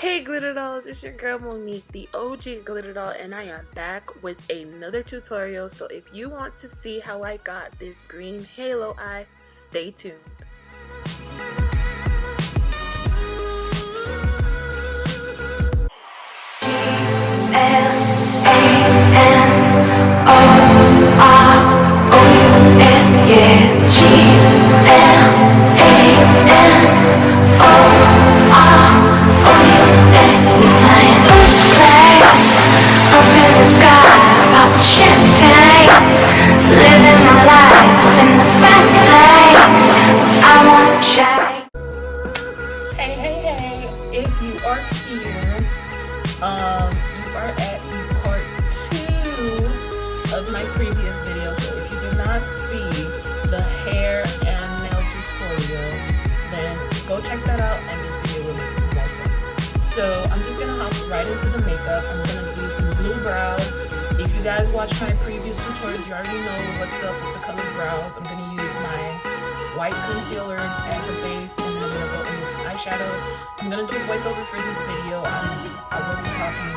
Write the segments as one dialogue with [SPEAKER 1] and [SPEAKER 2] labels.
[SPEAKER 1] Hey glitter dolls, it's your girl Monique, the OG glitter doll, and I am back with another tutorial. So if you want to see how I got this green halo eye, stay tuned. If you are here, you are at the part 2 of my previous video. So if you did not see the hair and nail tutorial, then go check that out and this video will make more sense. So I'm just gonna hop right into the makeup. I'm gonna do some blue brows. If you guys watched my previous tutorials, you already know what's up with the colored brows. I'm gonna use my white concealer as a base, and then I'm gonna go in with eyeshadow. I'm gonna do a voiceover for this video. I will be talking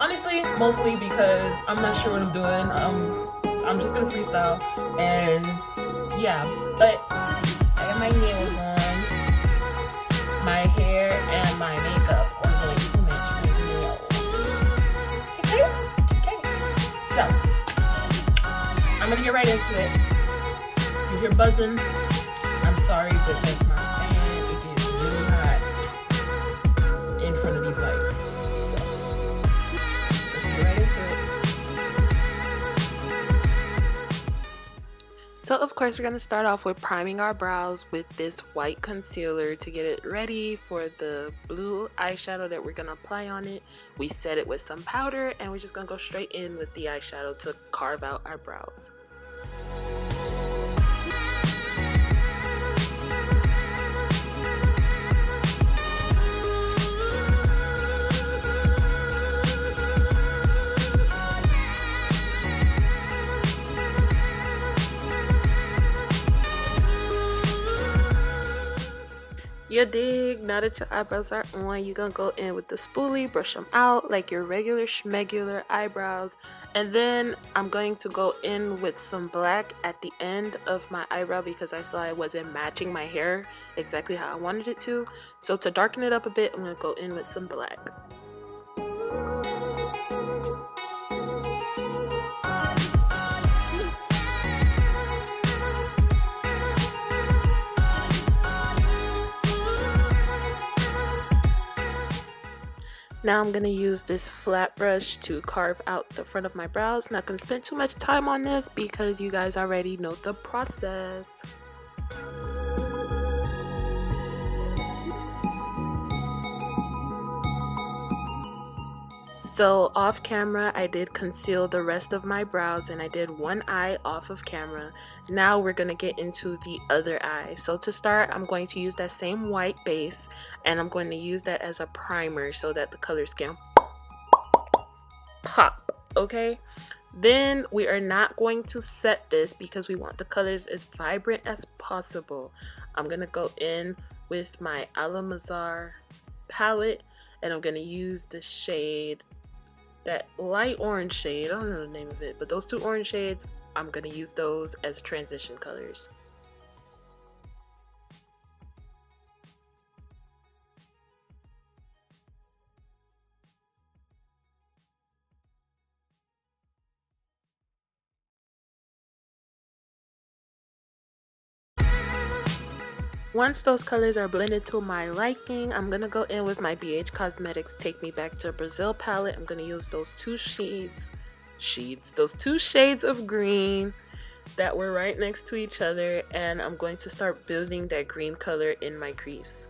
[SPEAKER 1] honestly mostly because I'm not sure what I'm doing. I'm just gonna freestyle, and yeah, but I got my nails on, my hair, and my makeup are going to match my nails. Okay, so I'm gonna get right into it. You hear buzzing? I'm sorry, but that's my fan. It gets really hot in front of these lights. So let's get right into it. So of course we're going to start off with priming our brows with this white concealer to get it ready for the blue eyeshadow that we're going to apply on it. We set it with some powder and we're just going to go straight in with the eyeshadow to carve out our brows. You dig? Now that your eyebrows are on, you're gonna go in with the spoolie, brush them out like your regular schmegular eyebrows, and then I'm going to go in with some black at the end of my eyebrow because I saw I wasn't matching my hair exactly how I wanted it to. So to darken it up a bit, I'm gonna go in with some black. Now I'm going to use this flat brush to carve out the front of my brows. Not going to spend too much time on this because you guys already know the process. So off camera I did conceal the rest of my brows and I did one eye off of camera. Now we're going to get into the other eye. So to start, I'm going to use that same white base and I'm going to use that as a primer so that the colors can pop, okay? Then we are not going to set this because we want the colors as vibrant as possible. I'm going to go in with my Alamar palette and I'm going to use the shade, that light orange shade, I don't know the name of it, but those two orange shades, I'm going to use those as transition colors. Once those colors are blended to my liking, I'm going to go in with my Cosmetics Take Me Back to Brazil palette. I'm going to use those two shades of green that were right next to each other, and I'm going to start building that green color in my crease.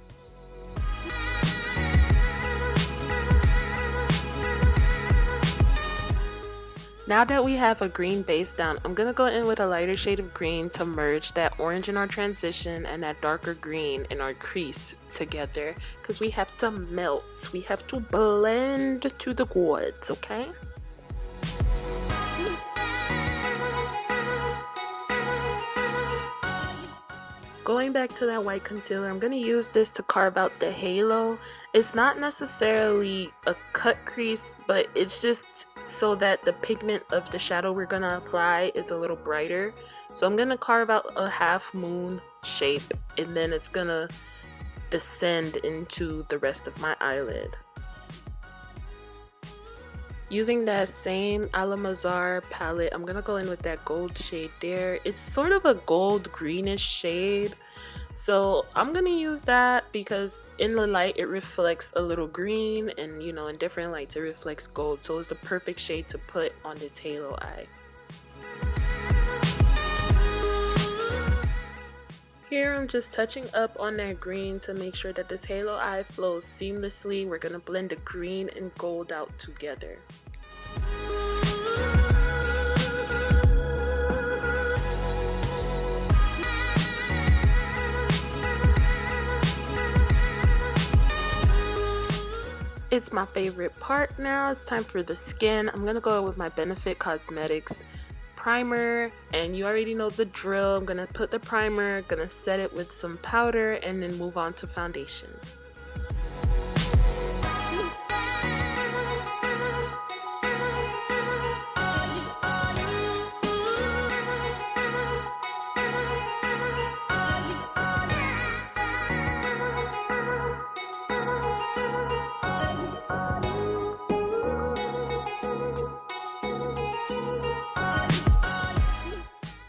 [SPEAKER 1] Now that we have a green base down, I'm going to go in with a lighter shade of green to merge that orange in our transition and that darker green in our crease together, because we have to melt, we have to blend to the goods, okay? Go going back to that white concealer, I'm going to use this to carve out the halo. It's not necessarily a cut crease, but it's just so that the pigment of the shadow we're going to apply is a little brighter. So I'm going to carve out a half moon shape, and then it's going to descend into the rest of my eyelid. Using that same Alamar palette, I'm gonna go in with that gold shade there. It's sort of a gold greenish shade, so I'm gonna use that because in the light it reflects a little green, and you know, in different lights it reflects gold, so it's the perfect shade to put on this halo eye. Here I'm just touching up on that green to make sure that this halo eye flows seamlessly. We're going to blend the green and gold out together. It's my favorite part now. It's time for the skin. I'm going to go with my Pur Cosmetics primer, and you already know the drill. I'm gonna put the primer, gonna set it with some powder, and then move on to foundation.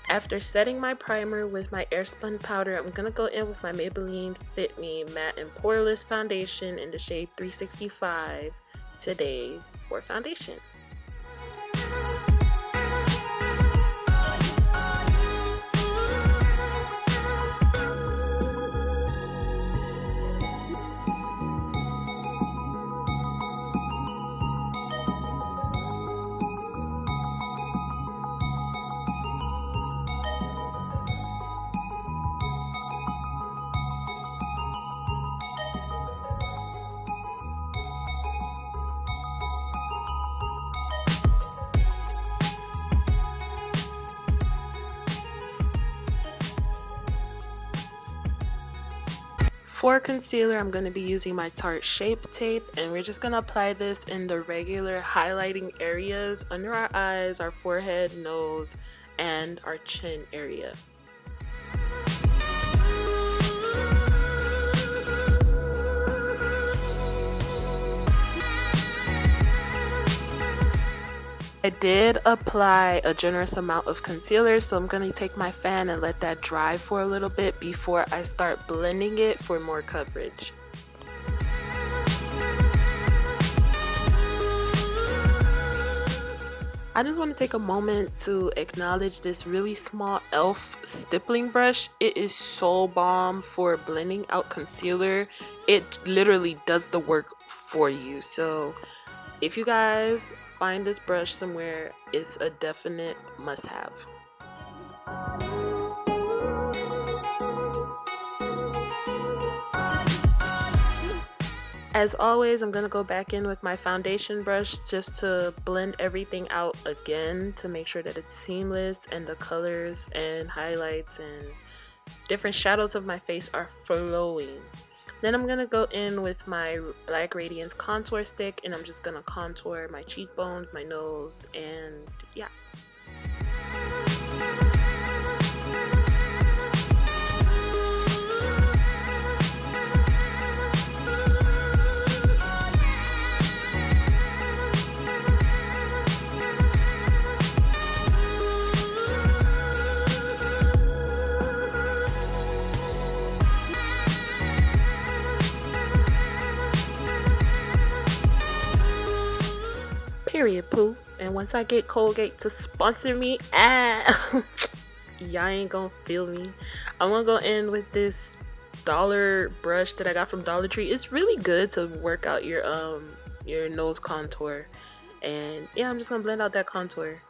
[SPEAKER 1] After setting my primer with my airspun powder, I'm going to go in with my Maybelline Fit Me Matte and Poreless Foundation in the shade 365 today for foundation. For concealer, I'm going to be using my Tarte Shape Tape, and we're just going to apply this in the regular highlighting areas under our eyes, our forehead, nose, and our chin area. I did apply a generous amount of concealer, so I'm going to take my fan and let that dry for a little bit before I start blending it for more coverage. I just want to take a moment to acknowledge this really small e.l.f. stippling brush. It is so bomb for blending out concealer. It literally does the work for you. So if you guys find this brush somewhere, it's a definite must-have. As always, I'm gonna go back in with my foundation brush just to blend everything out again to make sure that it's seamless and the colors and highlights and different shadows of my face are flowing. Then I'm gonna go in with my Black Radiance contour stick, and I'm just gonna contour my cheekbones, my nose, and yeah. Period, poo. And once I get Colgate to sponsor me, y'all ain't gonna feel me. I'm gonna go in with this dollar brush that I got from Dollar Tree. It's really good to work out your nose contour, and yeah, I'm just gonna blend out that contour.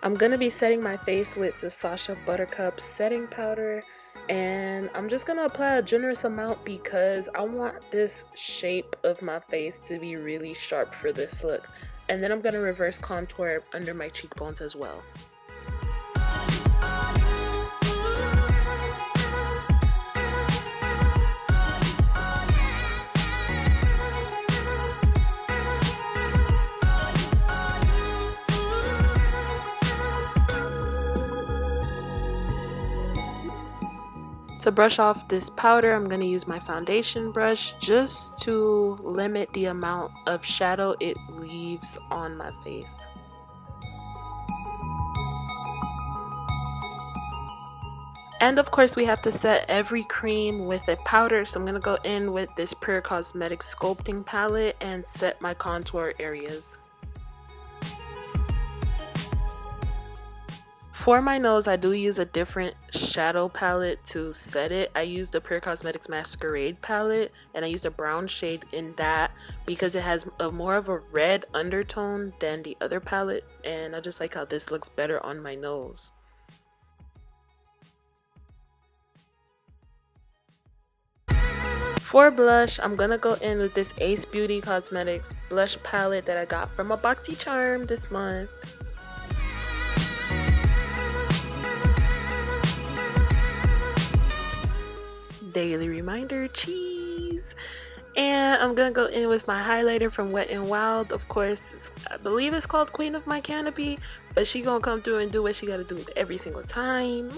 [SPEAKER 1] I'm gonna be setting my face with the Sacha Buttercup setting powder, and I'm just gonna apply a generous amount because I want this shape of my face to be really sharp for this look. And then I'm going to reverse contour under my cheekbones as well. To brush off this powder, I'm going to use my foundation brush just to limit the amount of shadow it leaves on my face. And of course we have to set every cream with a powder, so I'm going to go in with this Pur Cosmetics Sculpting palette and set my contour areas. For my nose, I do use a different shadow palette to set it. I use the Pur Cosmetics Masquerade palette, and I used a brown shade in that because it has more of a red undertone than the other palette, and I just like how this looks better on my nose. For blush, I'm gonna go in with this Ace Beauty Cosmetics blush palette that I got from a BoxyCharm this month. Daily reminder, cheese. And I'm gonna go in with my highlighter from Wet n Wild. Of course, I believe it's called Queen of My Canopy, but she gonna come through and do what she gotta do every single time,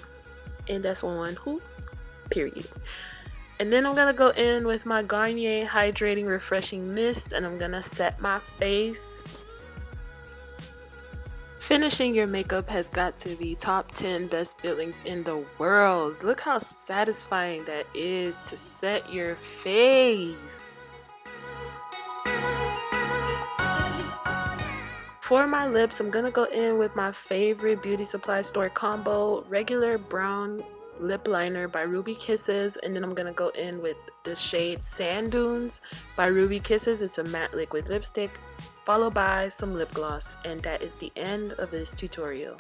[SPEAKER 1] and that's on who, period. And then I'm gonna go in with my Garnier Hydrating Refreshing Mist, and I'm gonna set my face. Finishing your makeup has got to be top 10 best feelings in the world. Look how satisfying that is to set your face. For my lips, I'm gonna go in with my favorite beauty supply store combo, regular brown lip liner by Ruby Kisses, and then I'm gonna go in with the shade Sand Dunes by Ruby Kisses. It's a matte liquid lipstick, followed by some lip gloss, and that is the end of this tutorial.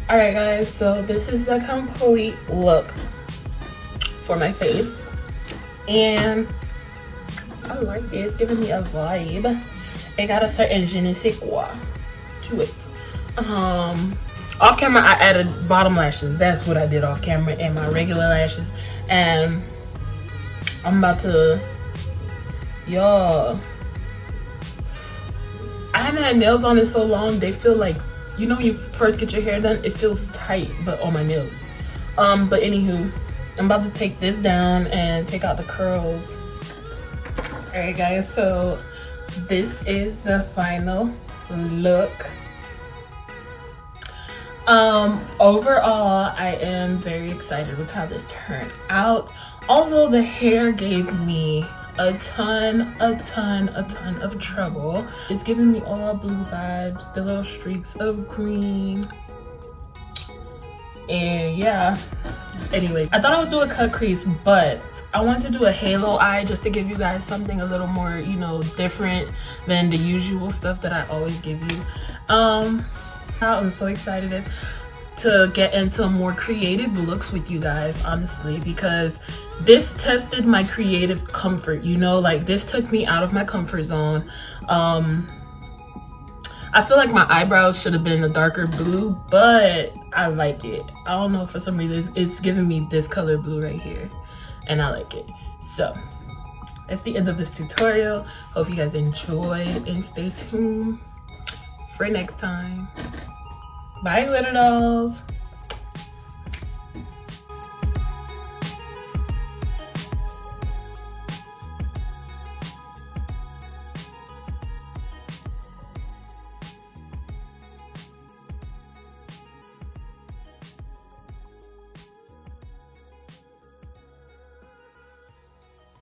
[SPEAKER 1] Alright guys, so this is the complete look for my face, and I like it. It's giving me a vibe. It got a certain je ne sais quoi to it. Off camera I added bottom lashes. That's what I did off camera, and my regular lashes. And I'm about to, y'all, I haven't had nails on in so long. They feel like, you know when you first get your hair done, it feels tight, but on my nails. But anywho, I'm about to take this down and take out the curls. Alright guys, so this is the final look. Overall, I am very excited with how this turned out. Although the hair gave me a ton of trouble. It's giving me all blue vibes, the little streaks of green. And yeah, anyways, I thought I would do a cut crease, but I want to do a halo eye just to give you guys something a little more, you know, different than the usual stuff that I always give you. I'm so excited to get into more creative looks with you guys, honestly, because this tested my creative comfort, you know, like this took me out of my comfort zone. I feel like my eyebrows should have been a darker blue, but I like it. I don't know, for some reason it's giving me this color blue right here, and I like it. So that's the end of this tutorial. Hope you guys enjoyed, and stay tuned for next time. Bye, glitter dolls.